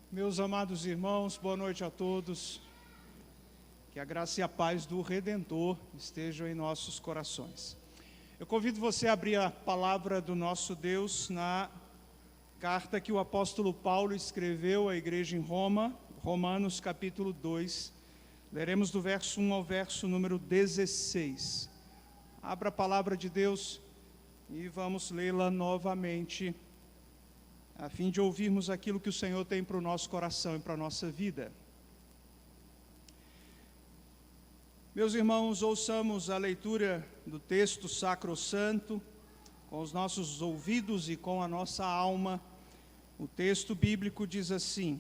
Meus amados irmãos, boa noite a todos. Que a graça e a paz do Redentor estejam em nossos corações. Eu convido você a abrir a palavra do nosso Deus na carta que o apóstolo Paulo escreveu à igreja em Roma, Romanos capítulo 2. Leremos do verso 1 ao verso número 16. Abra a palavra de Deus e vamos lê-la novamente, a fim de ouvirmos aquilo que o Senhor tem para o nosso coração e para a nossa vida. Meus irmãos, ouçamos a leitura do texto sacrossanto, com os nossos ouvidos e com a nossa alma. O texto bíblico diz assim: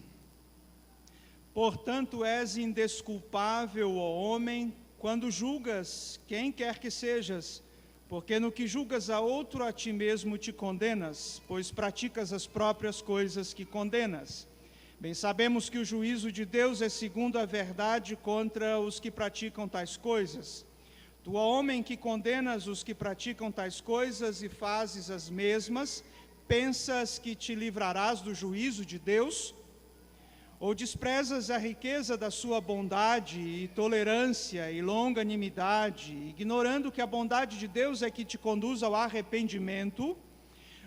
Portanto, és indesculpável, ó homem, quando julgas quem quer que sejas, porque no que julgas a outro, a ti mesmo te condenas, pois praticas as próprias coisas que condenas. Bem sabemos que o juízo de Deus é segundo a verdade contra os que praticam tais coisas. Tu, ó homem, que condenas os que praticam tais coisas e fazes as mesmas, pensas que te livrarás do juízo de Deus? Ou desprezas a riqueza da sua bondade e tolerância e longanimidade, ignorando que a bondade de Deus é que te conduz ao arrependimento,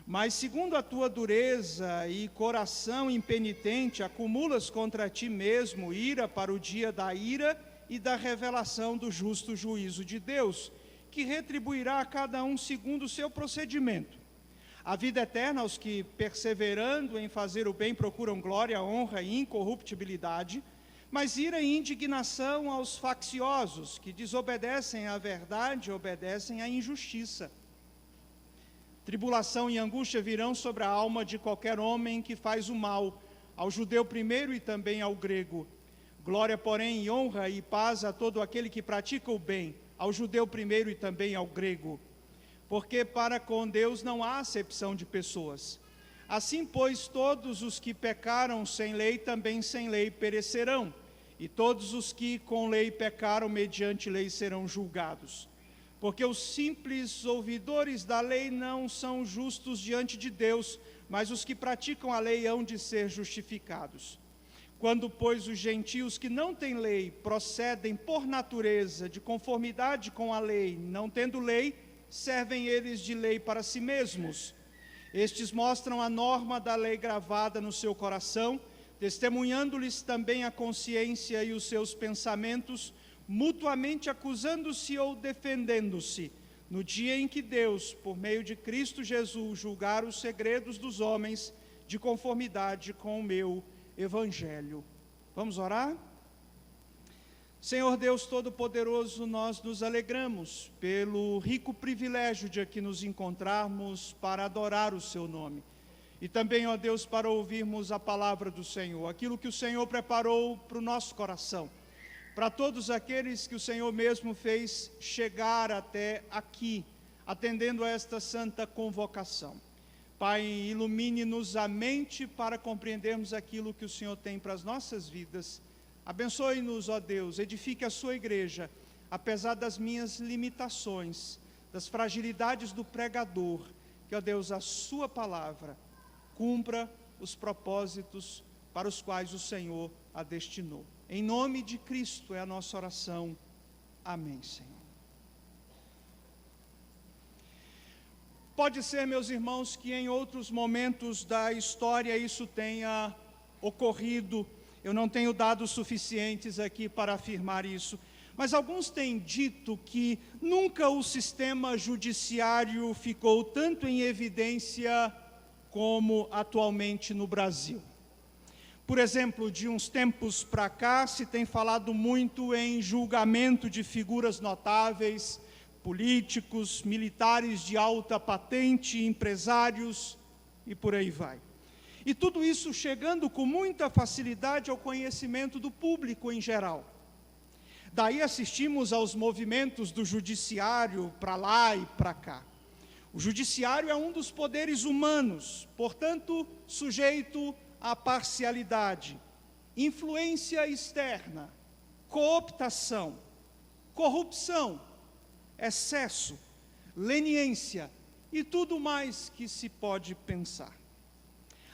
mas segundo a tua dureza e coração impenitente, acumulas contra ti mesmo ira para o dia da ira e da revelação do justo juízo de Deus, que retribuirá a cada um segundo o seu procedimento. A vida eterna aos que, perseverando em fazer o bem, procuram glória, honra e incorruptibilidade, mas ira e indignação aos facciosos, que desobedecem à verdade e obedecem à injustiça. Tribulação e angústia virão sobre a alma de qualquer homem que faz o mal, ao judeu primeiro e também ao grego. Glória, porém, e honra e paz a todo aquele que pratica o bem, ao judeu primeiro e também ao grego. Porque para com Deus não há acepção de pessoas. Assim, pois, todos os que pecaram sem lei, também sem lei perecerão, e todos os que com lei pecaram, mediante lei serão julgados. Porque os simples ouvidores da lei não são justos diante de Deus, mas os que praticam a lei hão de ser justificados. Quando, pois, os gentios que não têm lei procedem por natureza de conformidade com a lei, não tendo lei, servem eles de lei para si mesmos. Estes mostram a norma da lei gravada no seu coração, testemunhando-lhes também a consciência e os seus pensamentos, mutuamente acusando-se ou defendendo-se, no dia em que Deus, por meio de Cristo Jesus, julgar os segredos dos homens, de conformidade com o meu Evangelho. Vamos orar? Senhor Deus Todo-Poderoso, nós nos alegramos pelo rico privilégio de aqui nos encontrarmos para adorar o Seu nome. E também, ó Deus, para ouvirmos a palavra do Senhor, aquilo que o Senhor preparou para o nosso coração, para todos aqueles que o Senhor mesmo fez chegar até aqui, atendendo a esta santa convocação. Pai, ilumine-nos a mente para compreendermos aquilo que o Senhor tem para as nossas vidas. Abençoe-nos, ó Deus, edifique a sua igreja, apesar das minhas limitações, das fragilidades do pregador, que, ó Deus, a sua palavra cumpra os propósitos para os quais o Senhor a destinou. Em nome de Cristo é a nossa oração. Amém, Senhor. Pode ser, meus irmãos, que em outros momentos da história isso tenha ocorrido. Eu não tenho dados suficientes aqui para afirmar isso, mas alguns têm dito que nunca o sistema judiciário ficou tanto em evidência como atualmente no Brasil. Por exemplo, de uns tempos para cá, se tem falado muito em julgamento de figuras notáveis, políticos, militares de alta patente, empresários e por aí vai. E tudo isso chegando com muita facilidade ao conhecimento do público em geral. Daí assistimos aos movimentos do judiciário para lá e para cá. O judiciário é um dos poderes humanos, portanto, sujeito à parcialidade, influência externa, cooptação, corrupção, excesso, leniência e tudo mais que se pode pensar.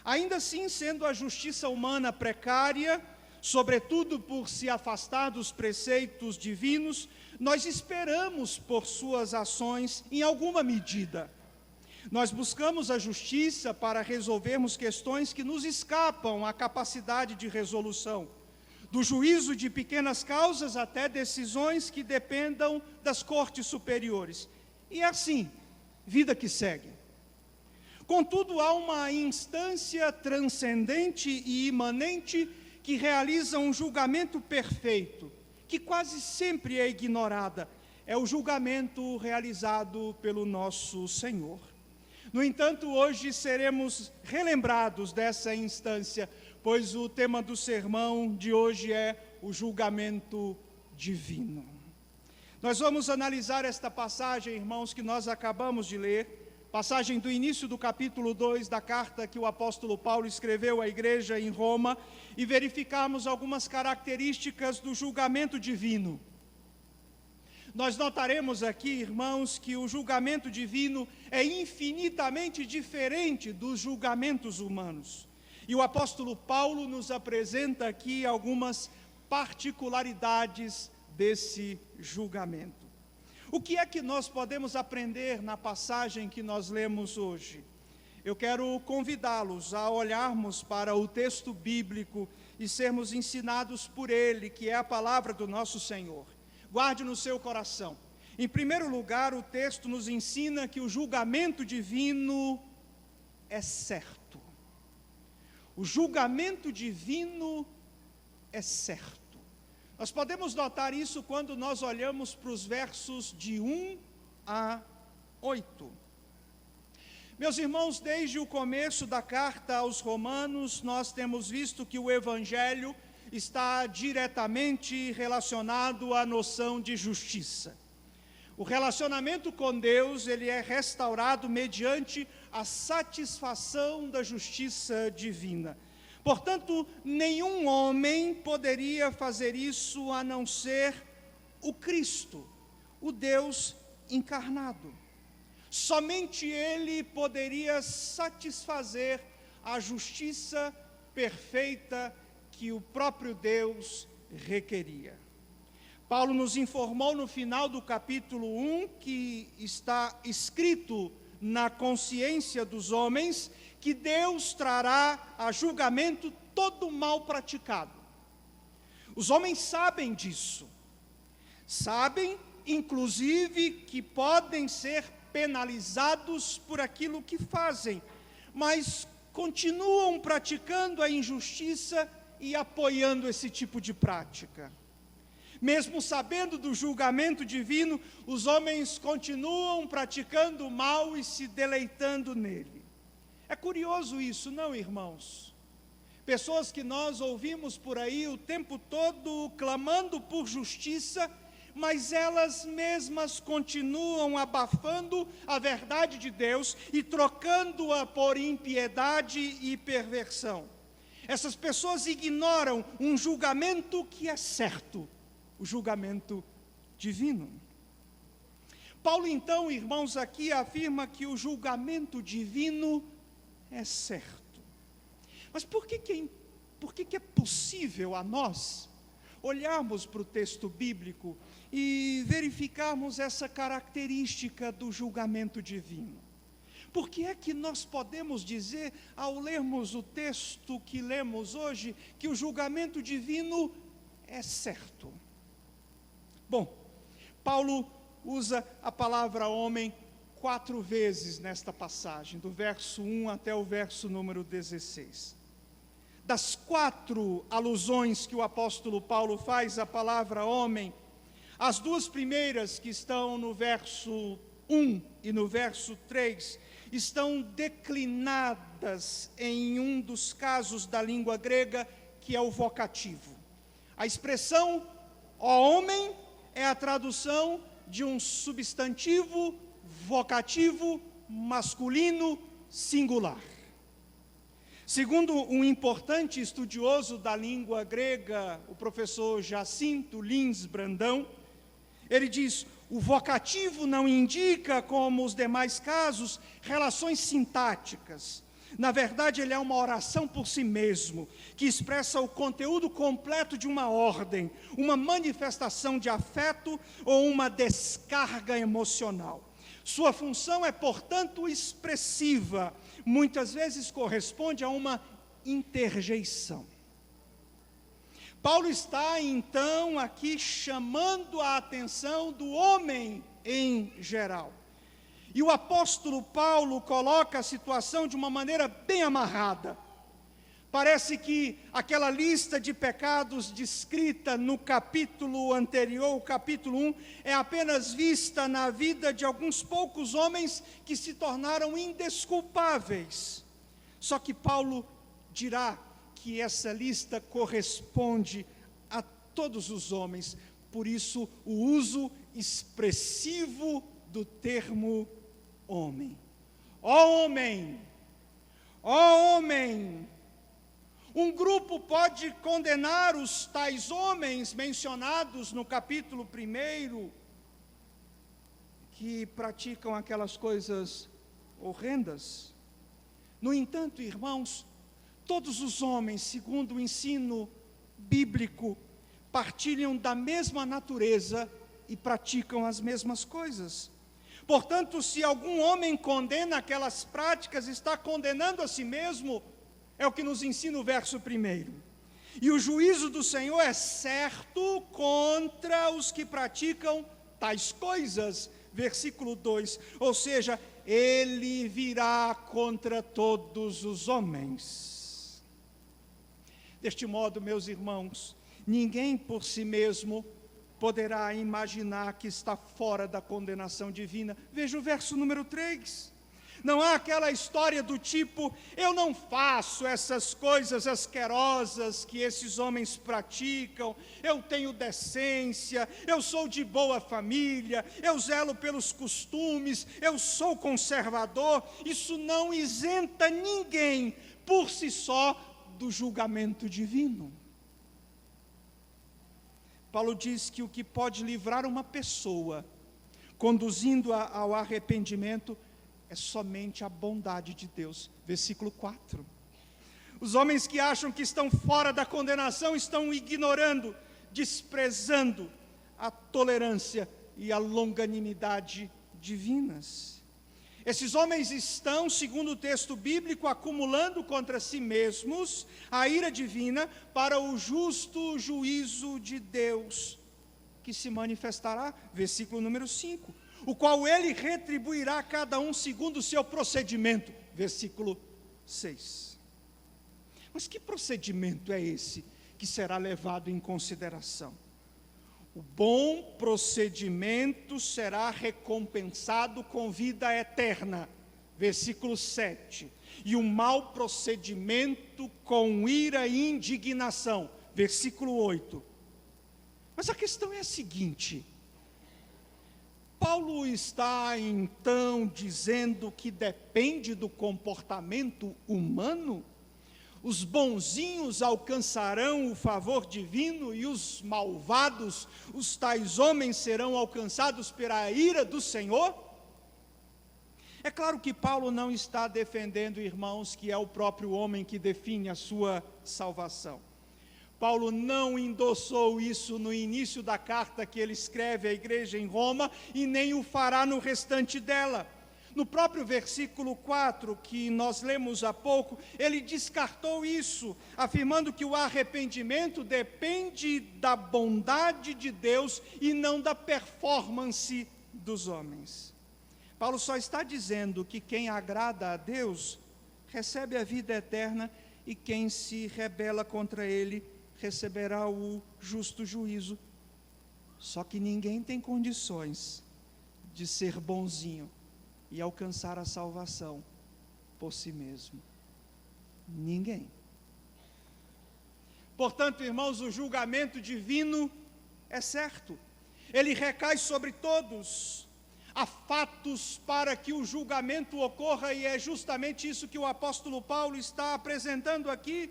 Ainda assim, sendo a justiça humana precária, sobretudo por se afastar dos preceitos divinos, nós esperamos por suas ações em alguma medida. Nós buscamos a justiça para resolvermos questões que nos escapam à capacidade de resolução, do juízo de pequenas causas até decisões que dependam das cortes superiores. E é assim, vida que segue. Contudo, há uma instância transcendente e imanente que realiza um julgamento perfeito, que quase sempre é ignorada. É o julgamento realizado pelo nosso Senhor. No entanto, hoje seremos relembrados dessa instância, pois o tema do sermão de hoje é o julgamento divino. Nós vamos analisar esta passagem, irmãos, que nós acabamos de ler, passagem do início do capítulo 2 da carta que o apóstolo Paulo escreveu à igreja em Roma, e verificarmos algumas características do julgamento divino. Nós notaremos aqui, irmãos, que o julgamento divino é infinitamente diferente dos julgamentos humanos. E o apóstolo Paulo nos apresenta aqui algumas particularidades desse julgamento. O que é que nós podemos aprender na passagem que nós lemos hoje? Eu quero convidá-los a olharmos para o texto bíblico e sermos ensinados por ele, que é a palavra do nosso Senhor. Guarde no seu coração. Em primeiro lugar, o texto nos ensina que o julgamento divino é certo. O julgamento divino é certo. Nós podemos notar isso quando nós olhamos para os versos de 1 a 8. Meus irmãos, desde o começo da carta aos Romanos, nós temos visto que o Evangelho está diretamente relacionado à noção de justiça. O relacionamento com Deus, ele é restaurado mediante a satisfação da justiça divina. Portanto, nenhum homem poderia fazer isso a não ser o Cristo, o Deus encarnado. Somente Ele poderia satisfazer a justiça perfeita que o próprio Deus requeria. Paulo nos informou no final do capítulo 1 que está escrito na consciência dos homens que Deus trará a julgamento todo o mal praticado. Os homens sabem disso. Sabem, inclusive, que podem ser penalizados por aquilo que fazem, mas continuam praticando a injustiça e apoiando esse tipo de prática. Mesmo sabendo do julgamento divino, os homens continuam praticando o mal e se deleitando nele. É curioso isso, não, irmãos? Pessoas que nós ouvimos por aí o tempo todo clamando por justiça, mas elas mesmas continuam abafando a verdade de Deus e trocando-a por impiedade e perversão. Essas pessoas ignoram um julgamento que é certo, o julgamento divino. Paulo, então, irmãos, aqui afirma que o julgamento divino é certo. Mas por que é possível a nós olharmos para o texto bíblico e verificarmos essa característica do julgamento divino? Por que é que nós podemos dizer, ao lermos o texto que lemos hoje, que o julgamento divino é certo? Bom, Paulo usa a palavra homem 4 vezes nesta passagem, do verso 1 até o verso número 16. Das 4 alusões que o apóstolo Paulo faz à palavra homem, as 2 primeiras, que estão no verso 1 e no verso 3, estão declinadas em um dos casos da língua grega, que é o vocativo. A expressão ó homem é a tradução de um substantivo vocativo masculino singular. Segundo um importante estudioso da língua grega, o professor Jacinto Lins Brandão, ele diz: o vocativo não indica, como os demais casos, relações sintáticas, Na verdade, ele é uma oração por si mesmo, que expressa o conteúdo completo de uma ordem, uma manifestação de afeto ou uma descarga emocional. Sua função é, portanto, expressiva, muitas vezes corresponde a uma interjeição. Paulo está, então, aqui chamando a atenção do homem em geral. E o apóstolo Paulo coloca a situação de uma maneira bem amarrada. Parece que aquela lista de pecados descrita no capítulo anterior, o capítulo 1, é apenas vista na vida de alguns poucos homens que se tornaram indesculpáveis. Só que Paulo dirá que essa lista corresponde a todos os homens, por isso o uso expressivo do termo homem. Ó homem! Ó homem! Um grupo pode condenar os tais homens mencionados no capítulo 1, que praticam aquelas coisas horrendas. No entanto, irmãos, todos os homens, segundo o ensino bíblico, partilham da mesma natureza e praticam as mesmas coisas. Portanto, se algum homem condena aquelas práticas, está condenando a si mesmo, é o que nos ensina o verso 1. E o juízo do Senhor é certo contra os que praticam tais coisas, versículo 2, ou seja, ele virá contra todos os homens. Deste modo, meus irmãos, ninguém por si mesmo poderá imaginar que está fora da condenação divina. Veja o verso número 3. Não há aquela história do tipo, eu não faço essas coisas asquerosas que esses homens praticam, eu tenho decência, eu sou de boa família, eu zelo pelos costumes, eu sou conservador. Isso não isenta ninguém, por si só, do julgamento divino. Paulo diz que o que pode livrar uma pessoa, conduzindo-a ao arrependimento, é somente a bondade de Deus. Versículo 4. Os homens que acham que estão fora da condenação estão ignorando, desprezando a tolerância e a longanimidade divinas. Esses homens estão, segundo o texto bíblico, acumulando contra si mesmos a ira divina para o justo juízo de Deus, que se manifestará, versículo número 5, o qual ele retribuirá a cada um segundo o seu procedimento, versículo 6. Mas que procedimento é esse que será levado em consideração? O bom procedimento será recompensado com vida eterna, versículo 7. E o mau procedimento com ira e indignação, versículo 8. Mas a questão é a seguinte: Paulo está então dizendo que depende do comportamento humano? Os bonzinhos alcançarão o favor divino e os malvados, os tais homens, serão alcançados pela ira do Senhor? É claro que Paulo não está defendendo, irmãos, que é o próprio homem que define a sua salvação. Paulo não endossou isso no início da carta que ele escreve à igreja em Roma e nem o fará no restante dela. No próprio versículo 4, que nós lemos há pouco, ele descartou isso, afirmando que o arrependimento depende da bondade de Deus e não da performance dos homens. Paulo só está dizendo que quem agrada a Deus recebe a vida eterna e quem se rebela contra ele receberá o justo juízo. Só que ninguém tem condições de ser bonzinho e alcançar a salvação por si mesmo. Ninguém. Portanto, irmãos, o julgamento divino é certo. Ele recai sobre todos. Há fatos para que o julgamento ocorra e é justamente isso que o apóstolo Paulo está apresentando aqui.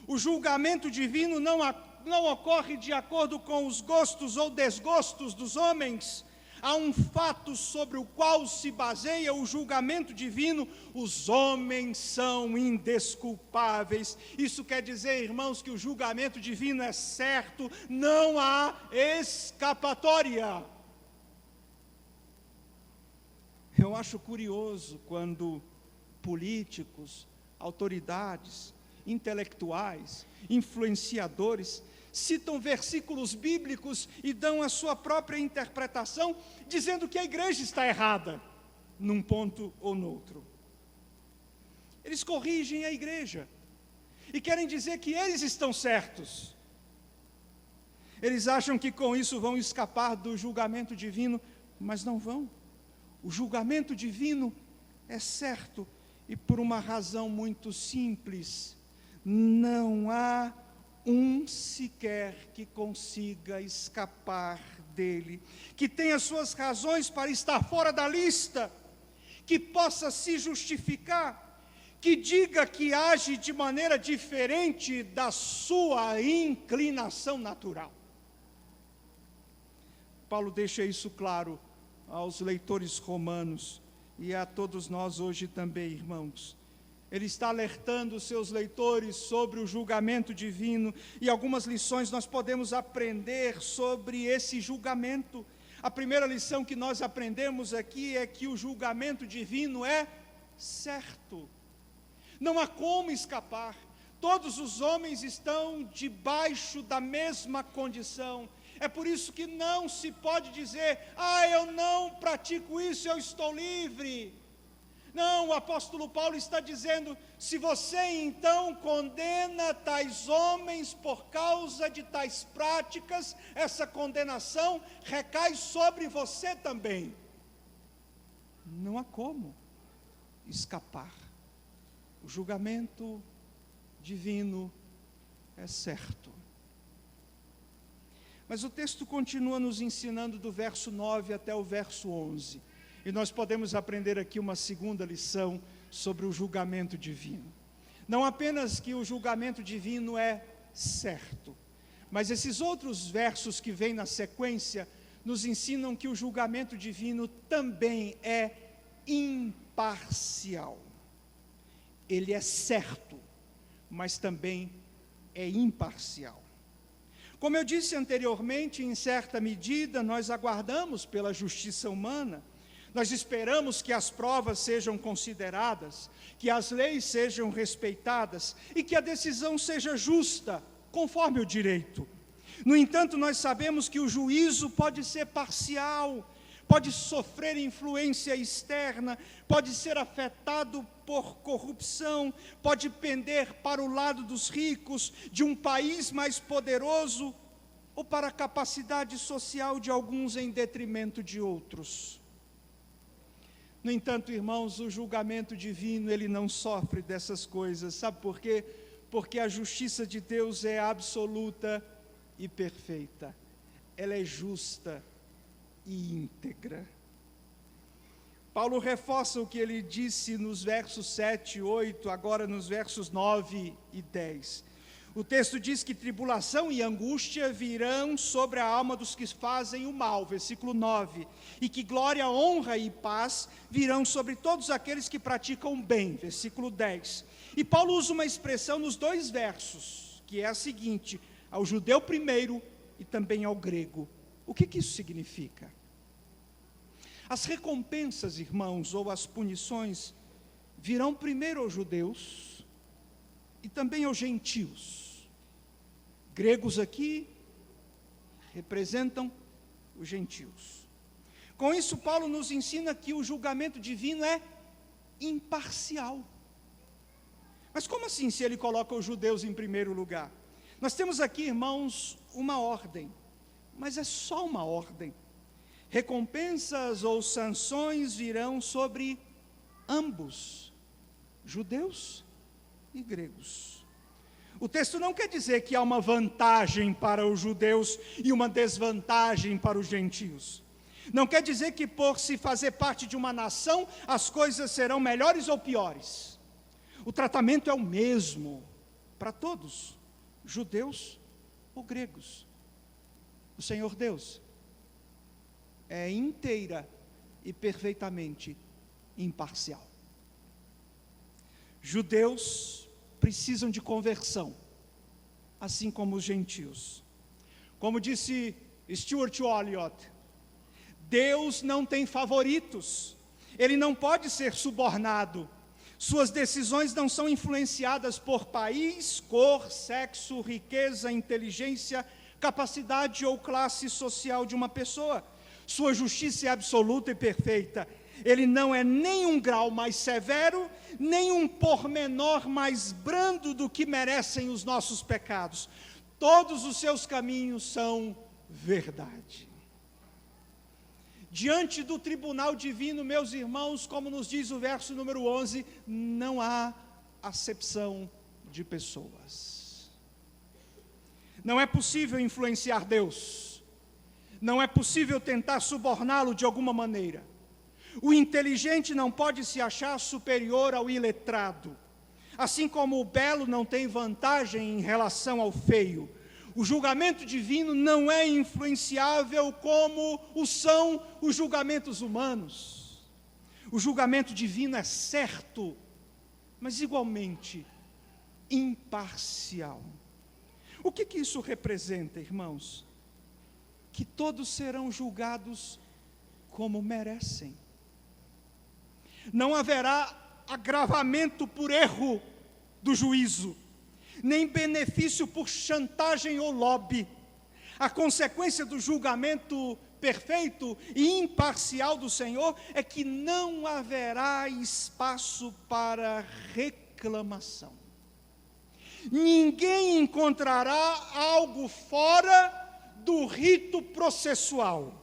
O julgamento divino não ocorre de acordo com os gostos ou desgostos dos homens. há um fato sobre o qual se baseia o julgamento divino, os homens são indesculpáveis. Isso quer dizer, irmãos, que o julgamento divino é certo, não há escapatória. Eu acho curioso quando políticos, autoridades, intelectuais, influenciadores, citam versículos bíblicos e dão a sua própria interpretação, dizendo que a igreja está errada, num ponto ou no outro. Eles corrigem a igreja e querem dizer que eles estão certos. Eles acham que com isso vão escapar do julgamento divino, mas não vão. O julgamento divino é certo e por uma razão muito simples: não há um sequer que consiga escapar dele, que tenha suas razões para estar fora da lista, que possa se justificar, que diga que age de maneira diferente da sua inclinação natural. Paulo deixa isso claro aos leitores romanos e a todos nós hoje também, irmãos. Ele está alertando os seus leitores sobre o julgamento divino, e algumas lições nós podemos aprender sobre esse julgamento. A primeira lição que nós aprendemos aqui é que o julgamento divino é certo. Não há como escapar. Todos os homens estão debaixo da mesma condição. É por isso que não se pode dizer: eu não pratico isso, eu estou livre. Não, o apóstolo Paulo está dizendo: se você então condena tais homens por causa de tais práticas, essa condenação recai sobre você também. Não há como escapar. O julgamento divino é certo. Mas o texto continua nos ensinando do verso 9 até o verso 11. E nós podemos aprender aqui uma segunda lição sobre o julgamento divino. Não apenas que o julgamento divino é certo, mas esses outros versos que vêm na sequência nos ensinam que o julgamento divino também é imparcial. Ele é certo, mas também é imparcial. Como eu disse anteriormente, em certa medida, nós aguardamos pela justiça humana. Nós esperamos que as provas sejam consideradas, que as leis sejam respeitadas e que a decisão seja justa, conforme o direito. No entanto, nós sabemos que o juízo pode ser parcial, pode sofrer influência externa, pode ser afetado por corrupção, pode pender para o lado dos ricos, de um país mais poderoso, ou para a capacidade social de alguns em detrimento de outros. No entanto, irmãos, o julgamento divino, ele não sofre dessas coisas. Sabe por quê? Porque a justiça de Deus é absoluta e perfeita. Ela é justa e íntegra. Paulo reforça o que ele disse nos versos 7 e 8, agora nos versos 9 e 10. O texto diz que tribulação e angústia virão sobre a alma dos que fazem o mal, versículo 9, e que glória, honra e paz virão sobre todos aqueles que praticam o bem, versículo 10. E Paulo usa uma expressão nos dois versos, que é a seguinte: ao judeu primeiro e também ao grego. O que isso significa? As recompensas, irmãos, ou as punições, virão primeiro aos judeus e também aos gentios. Gregos aqui representam os gentios. Com isso, Paulo nos ensina que o julgamento divino é imparcial. Mas como assim, se ele coloca os judeus em primeiro lugar? Nós temos aqui, irmãos, uma ordem, mas é só uma ordem. Recompensas ou sanções virão sobre ambos, judeus e gregos. O texto não quer dizer que há uma vantagem para os judeus e uma desvantagem para os gentios. Não quer dizer que por se fazer parte de uma nação, as coisas serão melhores ou piores. O tratamento é o mesmo para todos, judeus ou gregos. O Senhor Deus é inteira e perfeitamente imparcial. Judeus precisam de conversão, assim como os gentios. Como disse Stuart Olliott, Deus não tem favoritos, Ele não pode ser subornado. Suas decisões não são influenciadas por país, cor, sexo, riqueza, inteligência, capacidade ou classe social de uma pessoa. Sua justiça é absoluta e perfeita. Ele não é nem um grau mais severo, nem um pormenor mais brando do que merecem os nossos pecados. Todos os seus caminhos são verdade. Diante do tribunal divino, meus irmãos, como nos diz o verso número 11, não há acepção de pessoas. Não é possível influenciar Deus. Não é possível tentar suborná-lo de alguma maneira. O inteligente não pode se achar superior ao iletrado. Assim como o belo não tem vantagem em relação ao feio. O julgamento divino não é influenciável como o são os julgamentos humanos. O julgamento divino é certo, mas igualmente imparcial. O que isso representa, irmãos? Que todos serão julgados como merecem. Não haverá agravamento por erro do juízo, nem benefício por chantagem ou lobby. A consequência do julgamento perfeito e imparcial do Senhor é que não haverá espaço para reclamação. Ninguém encontrará algo fora do rito processual.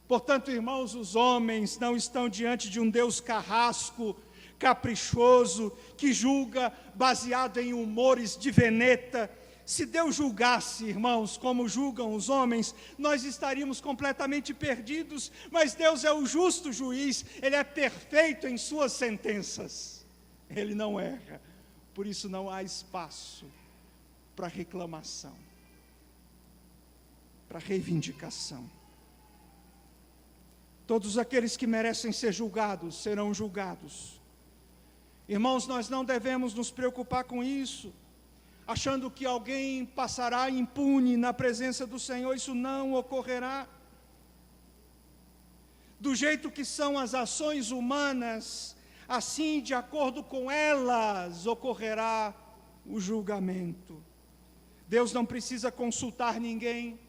Portanto, irmãos, os homens não estão diante de um Deus carrasco, caprichoso, que julga baseado em humores de veneta. Se Deus julgasse, irmãos, como julgam os homens, nós estaríamos completamente perdidos, mas Deus é o justo juiz, Ele é perfeito em suas sentenças, Ele não erra, por isso não há espaço para reclamação, para reivindicação. Todos aqueles que merecem ser julgados serão julgados. Irmãos, nós não devemos nos preocupar com isso, achando que alguém passará impune na presença do Senhor. Isso não ocorrerá. Do jeito que são as ações humanas, assim, de acordo com elas, ocorrerá o julgamento. Deus não precisa consultar ninguém,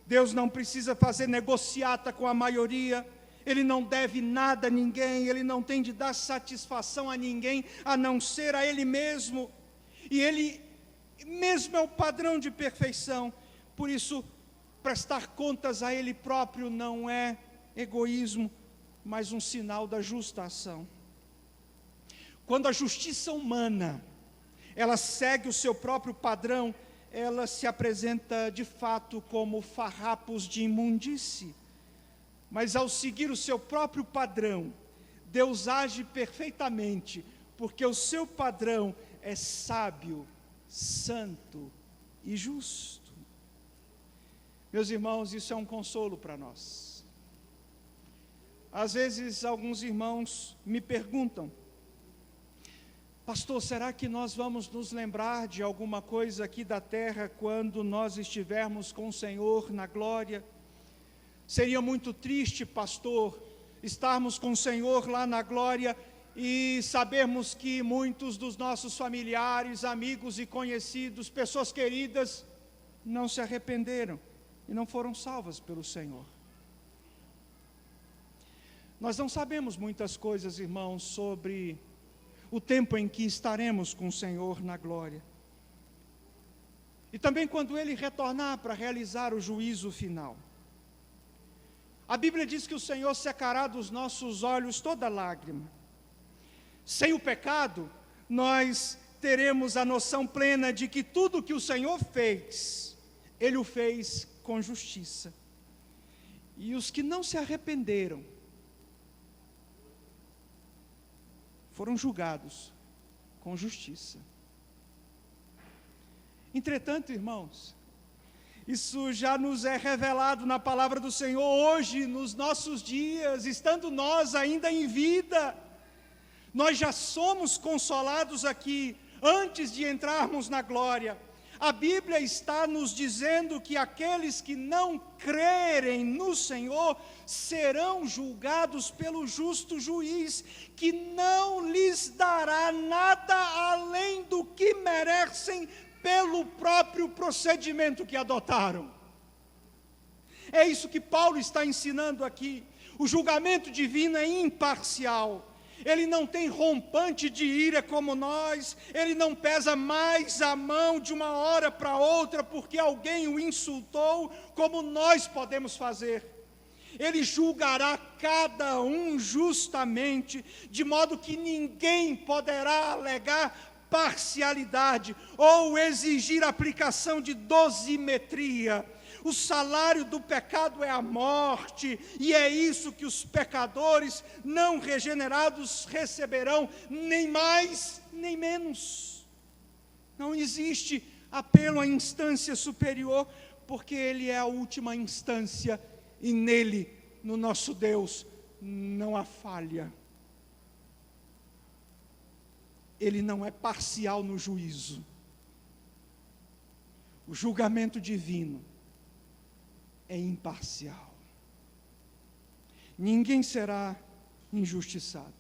Deus não precisa fazer negociata com a maioria, Ele não deve nada a ninguém, Ele não tem de dar satisfação a ninguém, a não ser a Ele mesmo. E Ele mesmo é o padrão de perfeição. Por isso, prestar contas a Ele próprio não é egoísmo, mas um sinal da justa ação. Quando a justiça humana, ela segue o seu próprio padrão, ela se apresenta de fato como farrapos de imundície. Mas ao seguir o seu próprio padrão, Deus age perfeitamente, porque o seu padrão é sábio, santo e justo. Meus irmãos, isso é um consolo para nós. Às vezes alguns irmãos me perguntam: pastor, será que nós vamos nos lembrar de alguma coisa aqui da terra quando nós estivermos com o Senhor na glória? Seria muito triste, pastor, estarmos com o Senhor lá na glória e sabermos que muitos dos nossos familiares, amigos e conhecidos, pessoas queridas, não se arrependeram e não foram salvas pelo Senhor. Nós não sabemos muitas coisas, irmãos, sobre o tempo em que estaremos com o Senhor na glória. E também quando Ele retornar para realizar o juízo final. A Bíblia diz que o Senhor secará dos nossos olhos toda lágrima. Sem o pecado, nós teremos a noção plena de que tudo que o Senhor fez, Ele o fez com justiça. E os que não se arrependeram, foram julgados com justiça. Entretanto, irmãos, Isso já nos é revelado na palavra do Senhor hoje, nos nossos dias, estando nós ainda em vida. Nós já somos consolados aqui, antes de entrarmos na glória. A Bíblia está nos dizendo que aqueles que não crerem no Senhor serão julgados pelo justo juiz, que não lhes dará nada além do que merecem pelo próprio procedimento que adotaram. É isso que Paulo está ensinando aqui. O julgamento divino é imparcial. Ele não tem rompante de ira como nós, ele não pesa mais a mão de uma hora para outra porque alguém o insultou, como nós podemos fazer. Ele julgará cada um justamente, de modo que ninguém poderá alegar parcialidade ou exigir aplicação de dosimetria. O salário do pecado é a morte, e é isso que os pecadores não regenerados receberão, nem mais, nem menos. Não existe apelo à instância superior, porque Ele é a última instância, e nele, no nosso Deus, não há falha. Ele não é parcial no juízo. O julgamento divino é imparcial. Ninguém será injustiçado.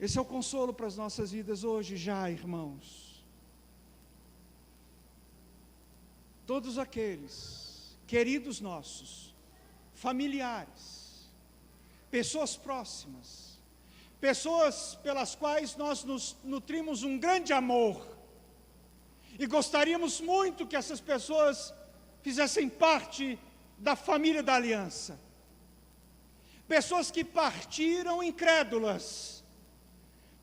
Esse é o consolo para as nossas vidas hoje, já, irmãos. Todos aqueles, queridos nossos, familiares, pessoas próximas, pessoas pelas quais nós nos nutrimos um grande amor, e gostaríamos muito que essas pessoas fizessem parte da família da aliança. Pessoas que partiram incrédulas,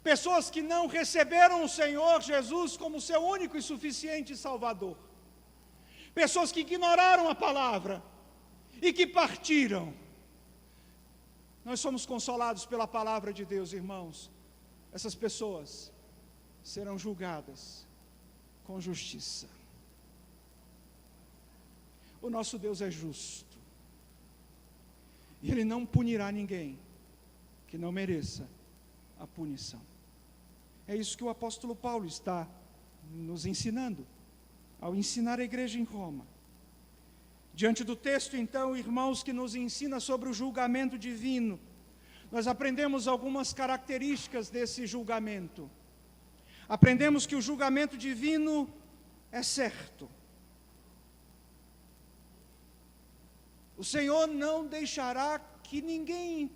pessoas que não receberam o Senhor Jesus como seu único e suficiente Salvador, pessoas que ignoraram a palavra e que partiram. Nós somos consolados pela palavra de Deus, irmãos. Essas pessoas serão julgadas com justiça. O nosso Deus é justo, e Ele não punirá ninguém que não mereça a punição. É isso que o apóstolo Paulo está nos ensinando, ao ensinar a igreja em Roma. Diante do texto, então, irmãos, que nos ensina sobre o julgamento divino, nós aprendemos algumas características desse julgamento. Aprendemos que o julgamento divino é certo. O Senhor não deixará que ninguém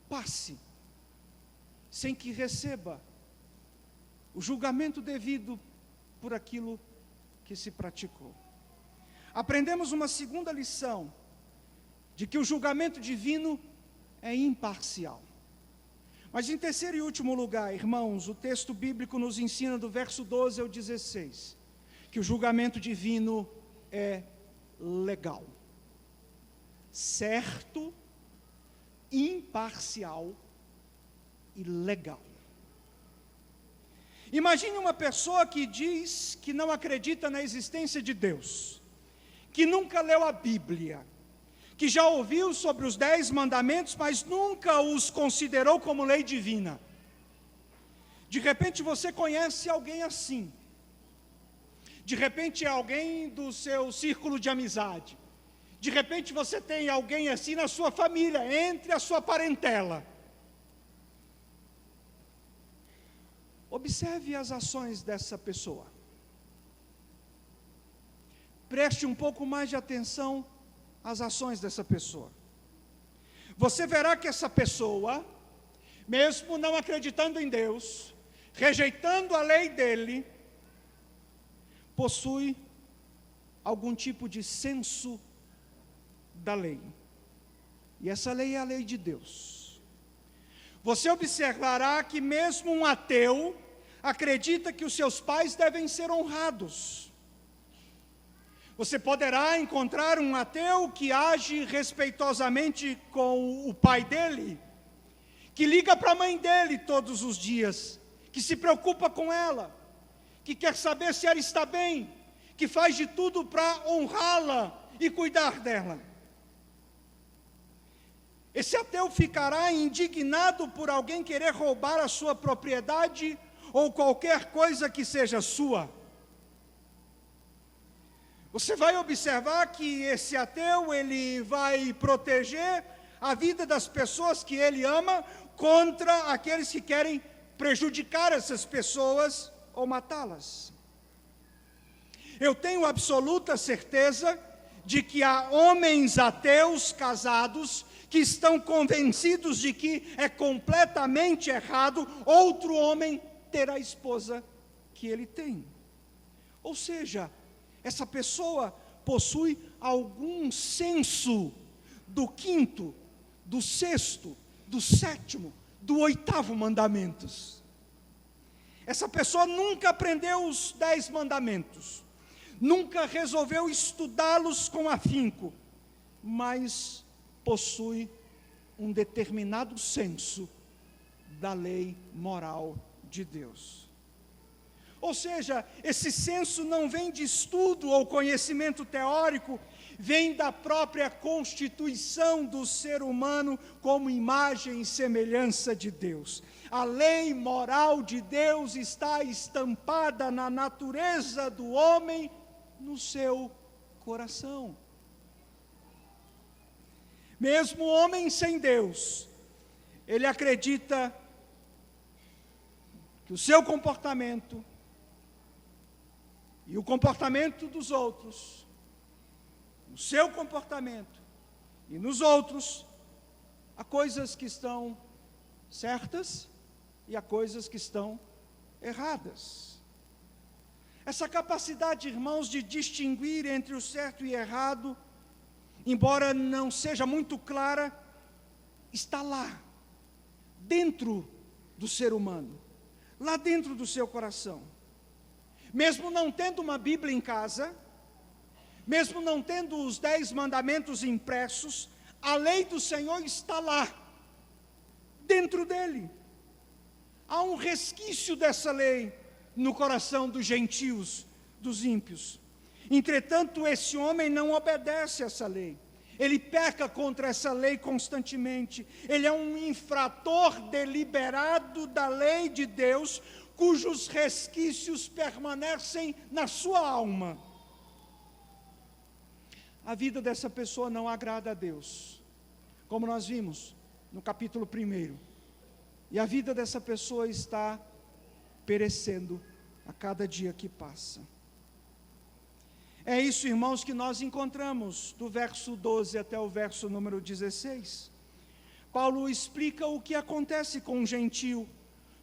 passe sem que receba o julgamento devido por aquilo que se praticou. Aprendemos uma segunda lição, de que o julgamento divino é imparcial. Mas em terceiro e último lugar, irmãos, o texto bíblico nos ensina do verso 12 ao 16, que o julgamento divino é legal, certo, imparcial e legal. Imagine uma pessoa que diz que não acredita na existência de Deus, que nunca leu a Bíblia, que já ouviu sobre os 10 mandamentos, mas nunca os considerou como lei divina. De repente você conhece alguém assim. De repente é alguém do seu círculo de amizade. De repente você tem alguém assim na sua família, entre a sua parentela. Observe as ações dessa pessoa. Preste um pouco mais de atenção às ações dessa pessoa. Você verá que essa pessoa, mesmo não acreditando em Deus, rejeitando a lei dele, possui algum tipo de senso da lei. E essa lei é a lei de Deus. Você observará que mesmo um ateu acredita que os seus pais devem ser honrados. Você poderá encontrar um ateu que age respeitosamente com o pai dele, que liga para a mãe dele todos os dias, que se preocupa com ela, que quer saber se ela está bem, que faz de tudo para honrá-la e cuidar dela. Esse ateu ficará indignado por alguém querer roubar a sua propriedade ou qualquer coisa que seja sua. Você vai observar que esse ateu, ele vai proteger a vida das pessoas que ele ama contra aqueles que querem prejudicar essas pessoas ou matá-las. Eu tenho absoluta certeza de que há homens ateus casados que estão convencidos de que é completamente errado outro homem ter a esposa que ele tem. Ou seja, essa pessoa possui algum senso do quinto, do sexto, do sétimo, do oitavo mandamentos. Essa pessoa nunca aprendeu os 10 mandamentos, nunca resolveu estudá-los com afinco, mas possui um determinado senso da lei moral de Deus. Ou seja, esse senso não vem de estudo ou conhecimento teórico, vem da própria constituição do ser humano como imagem e semelhança de Deus. A lei moral de Deus está estampada na natureza do homem, no seu coração. Mesmo o homem sem Deus, ele acredita que o seu comportamento e o comportamento dos outros, o seu comportamento e nos outros, há coisas que estão certas e há coisas que estão erradas. Essa capacidade, irmãos, de distinguir entre o certo e errado, embora não seja muito clara, está lá, dentro do ser humano, lá dentro do seu coração. Mesmo não tendo uma Bíblia em casa, mesmo não tendo os 10 mandamentos impressos, a lei do Senhor está lá, dentro dele. Há um resquício dessa lei no coração dos gentios, dos ímpios. Entretanto, esse homem não obedece a essa lei. Ele peca contra essa lei constantemente. Ele é um infrator deliberado da lei de Deus, cujos resquícios permanecem na sua alma. A vida dessa pessoa não agrada a Deus, como nós vimos no capítulo 1. E a vida dessa pessoa está perecendo a cada dia que passa. É isso, irmãos, que nós encontramos do verso 12 até o verso número 16. Paulo explica o que acontece com o gentio,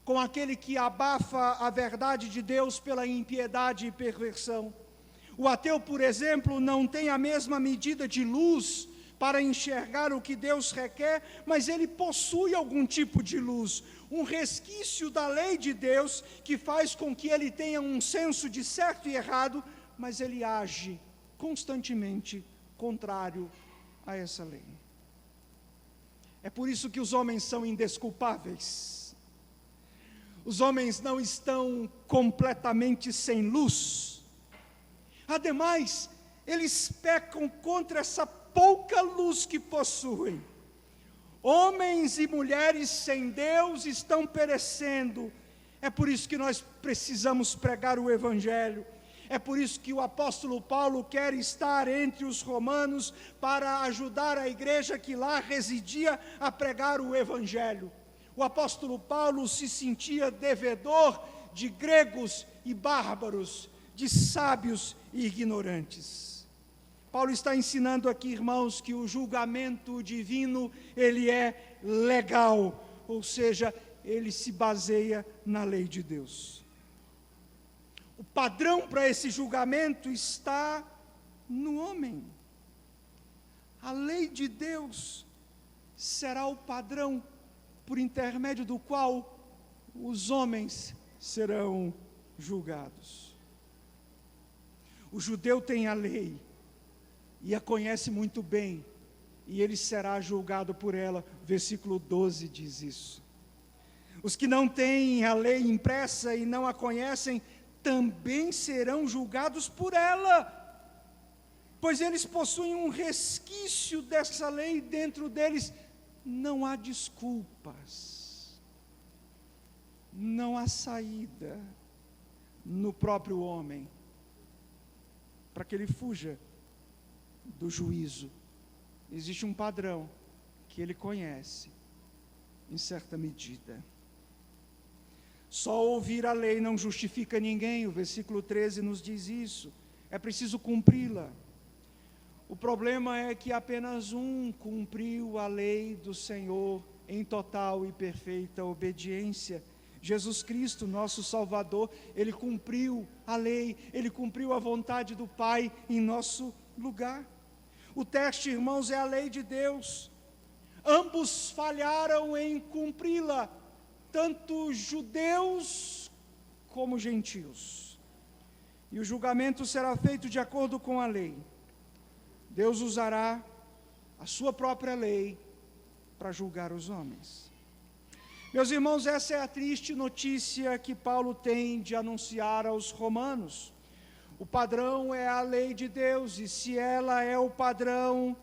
com aquele que abafa a verdade de Deus pela impiedade e perversão. O ateu, por exemplo, não tem a mesma medida de luz para enxergar o que Deus requer, mas ele possui algum tipo de luz, um resquício da lei de Deus que faz com que ele tenha um senso de certo e errado, mas ele age constantemente contrário a essa lei. É por isso que os homens são indesculpáveis. Os homens não estão completamente sem luz. Ademais, eles pecam contra essa pouca luz que possuem. Homens e mulheres sem Deus estão perecendo. É por isso que nós precisamos pregar o Evangelho. É por isso que o apóstolo Paulo quer estar entre os romanos para ajudar a igreja que lá residia a pregar o Evangelho. O apóstolo Paulo se sentia devedor de gregos e bárbaros, de sábios e ignorantes. Paulo está ensinando aqui, irmãos, que o julgamento divino, ele é legal, ou seja, ele se baseia na lei de Deus. O padrão para esse julgamento está no homem. A lei de Deus será o padrão por intermédio do qual os homens serão julgados. O judeu tem a lei e a conhece muito bem, e ele será julgado por ela. Versículo 12 diz isso. Os que não têm a lei impressa e não a conhecem, também serão julgados por ela, pois eles possuem um resquício dessa lei dentro deles. Não há desculpas, não há saída no próprio homem para que ele fuja do juízo. Existe um padrão que ele conhece, em certa medida. Só ouvir a lei não justifica ninguém, o versículo 13 nos diz isso. É preciso cumpri-la. O problema é que apenas um cumpriu a lei do Senhor em total e perfeita obediência. Jesus Cristo, nosso Salvador, Ele cumpriu a lei, Ele cumpriu a vontade do Pai em nosso lugar. O teste, irmãos, é a lei de Deus. Ambos falharam em cumpri-la, tanto judeus como gentios. E o julgamento será feito de acordo com a lei. Deus usará a sua própria lei para julgar os homens. Meus irmãos, essa é a triste notícia que Paulo tem de anunciar aos romanos. O padrão é a lei de Deus, e se ela é o padrão,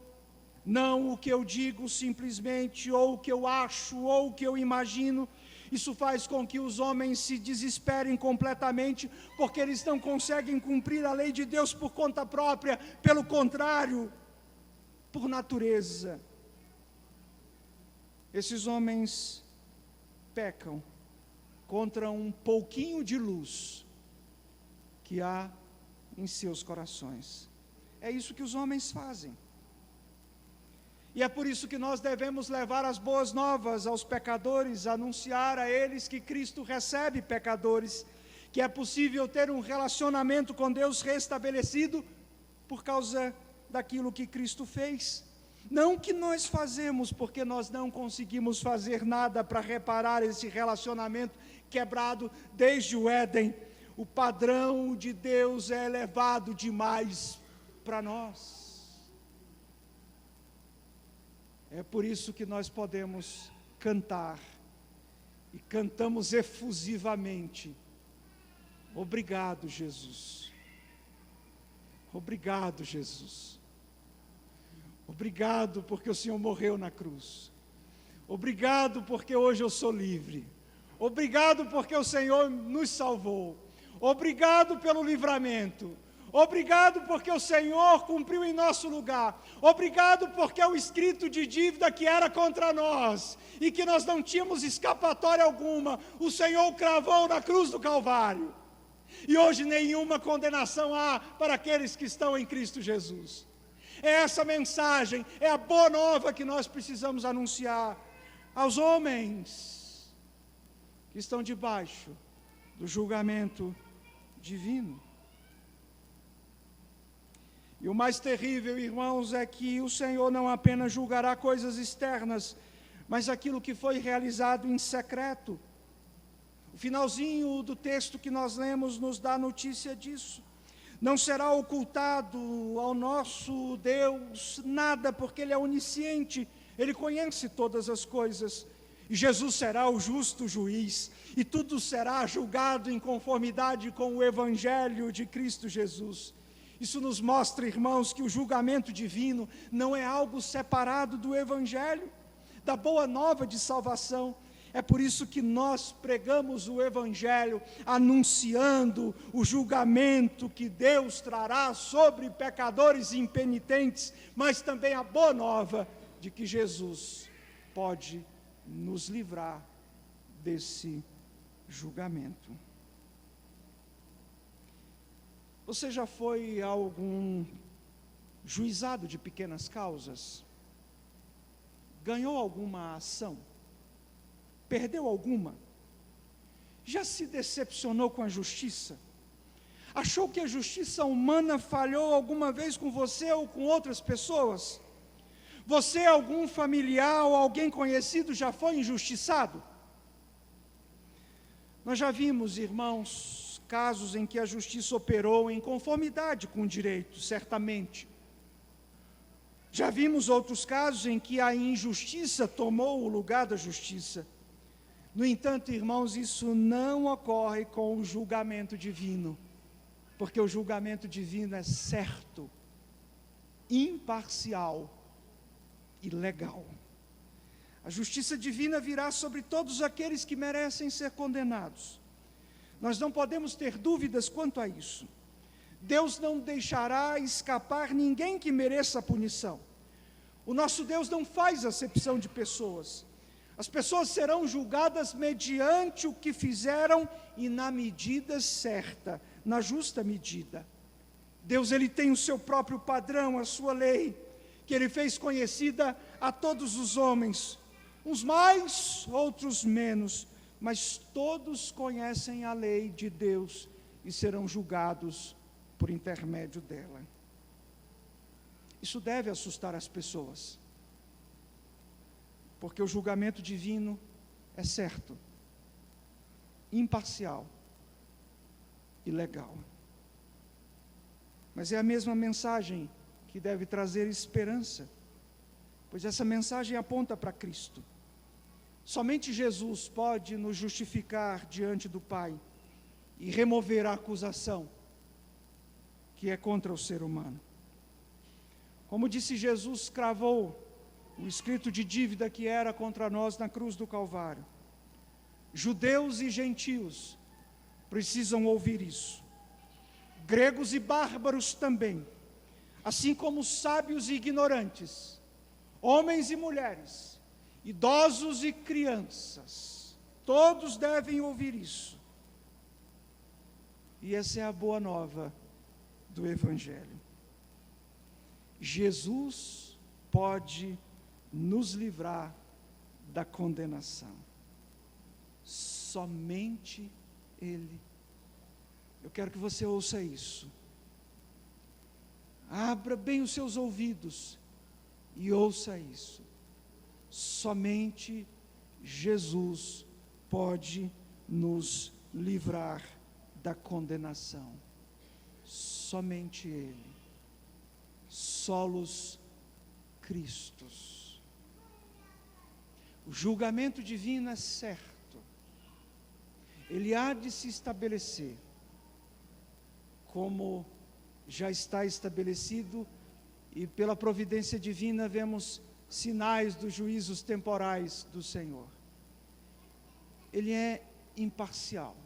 não o que eu digo simplesmente, ou o que eu acho, ou o que eu imagino, isso faz com que os homens se desesperem completamente, porque eles não conseguem cumprir a lei de Deus por conta própria, pelo contrário, por natureza. Esses homens pecam contra um pouquinho de luz que há em seus corações. É isso que os homens fazem. E é por isso que nós devemos levar as boas novas aos pecadores, anunciar a eles que Cristo recebe pecadores, que é possível ter um relacionamento com Deus restabelecido por causa daquilo que Cristo fez. Não que nós fazemos, porque nós não conseguimos fazer nada para reparar esse relacionamento quebrado desde o Éden. O padrão de Deus é elevado demais para nós. É por isso que nós podemos cantar, e cantamos efusivamente: obrigado, Jesus. Obrigado, Jesus. Obrigado porque o Senhor morreu na cruz. Obrigado porque hoje eu sou livre. Obrigado porque o Senhor nos salvou. Obrigado pelo livramento. Obrigado porque o Senhor cumpriu em nosso lugar. Obrigado porque o escrito de dívida que era contra nós e que nós não tínhamos escapatória alguma, o Senhor cravou na cruz do Calvário. E hoje nenhuma condenação há para aqueles que estão em Cristo Jesus. É essa mensagem, é a boa nova que nós precisamos anunciar aos homens que estão debaixo do julgamento divino. E o mais terrível, irmãos, é que o Senhor não apenas julgará coisas externas, mas aquilo que foi realizado em secreto. O finalzinho do texto que nós lemos nos dá notícia disso. Não será ocultado ao nosso Deus nada, porque Ele é onisciente, Ele conhece todas as coisas. E Jesus será o justo juiz, e tudo será julgado em conformidade com o Evangelho de Cristo Jesus. Isso nos mostra, irmãos, que o julgamento divino não é algo separado do Evangelho, da boa nova de salvação. É por isso que nós pregamos o Evangelho, anunciando o julgamento que Deus trará sobre pecadores impenitentes, mas também a boa nova de que Jesus pode nos livrar desse julgamento. Você já foi a algum juizado de pequenas causas? Ganhou alguma ação? Perdeu alguma? Já se decepcionou com a justiça? Achou que a justiça humana falhou alguma vez com você ou com outras pessoas? Você, algum familiar ou alguém conhecido já foi injustiçado? Nós já vimos, irmãos, casos em que a justiça operou em conformidade com o direito, certamente. Já vimos outros casos em que a injustiça tomou o lugar da justiça. No entanto, irmãos, isso não ocorre com o julgamento divino, porque o julgamento divino é certo, imparcial e legal. A justiça divina virá sobre todos aqueles que merecem ser condenados. Nós não podemos ter dúvidas quanto a isso. Deus não deixará escapar ninguém que mereça a punição. O nosso Deus não faz acepção de pessoas. As pessoas serão julgadas mediante o que fizeram e na medida certa, na justa medida. Deus, Ele tem o seu próprio padrão, a sua lei, que Ele fez conhecida a todos os homens, uns mais, outros menos, mas todos conhecem a lei de Deus e serão julgados por intermédio dela. Isso deve assustar as pessoas, porque o julgamento divino é certo, imparcial e legal. Mas é a mesma mensagem que deve trazer esperança, pois essa mensagem aponta para Cristo. Somente Jesus pode nos justificar diante do Pai e remover a acusação que é contra o ser humano. Como disse Jesus, cravou o escrito de dívida que era contra nós na cruz do Calvário. Judeus e gentios precisam ouvir isso. Gregos e bárbaros também, assim como sábios e ignorantes, homens e mulheres, idosos e crianças, todos devem ouvir isso. E essa é a boa nova do Evangelho. Jesus pode nos livrar da condenação. Somente Ele. Eu quero que você ouça isso. Abra bem os seus ouvidos e ouça isso. Somente Jesus pode nos livrar da condenação. Somente Ele. Solos Christus. O julgamento divino é certo. Ele há de se estabelecer, como já está estabelecido, e pela providência divina vemos sinais dos juízos temporais do Senhor. Ele é imparcial.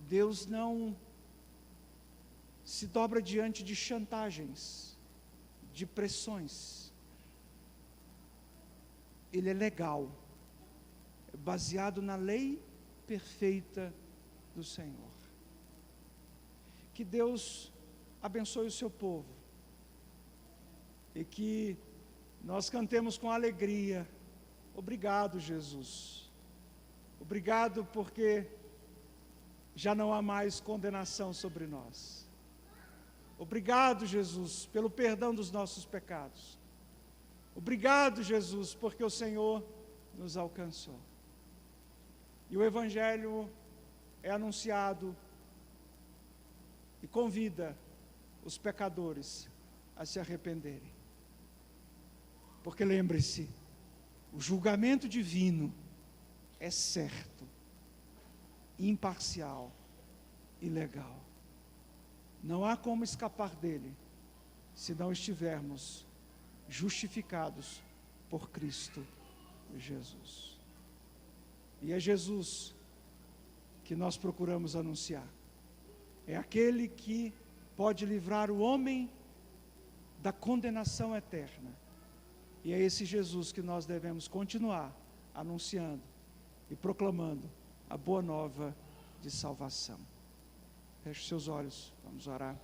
Deus não se dobra diante de chantagens, de pressões. Ele é legal, é baseado na lei perfeita do Senhor. Que Deus abençoe o seu povo e que nós cantemos com alegria: obrigado, Jesus. Obrigado porque já não há mais condenação sobre nós. Obrigado, Jesus, pelo perdão dos nossos pecados. Obrigado, Jesus, porque o Senhor nos alcançou. E o Evangelho é anunciado e convida os pecadores a se arrependerem. Porque lembre-se, o julgamento divino é certo, imparcial e legal. Não há como escapar dele, se não estivermos justificados por Cristo Jesus. E é Jesus que nós procuramos anunciar. É aquele que pode livrar o homem da condenação eterna. E é esse Jesus que nós devemos continuar anunciando e proclamando a boa nova de salvação. Feche seus olhos, vamos orar.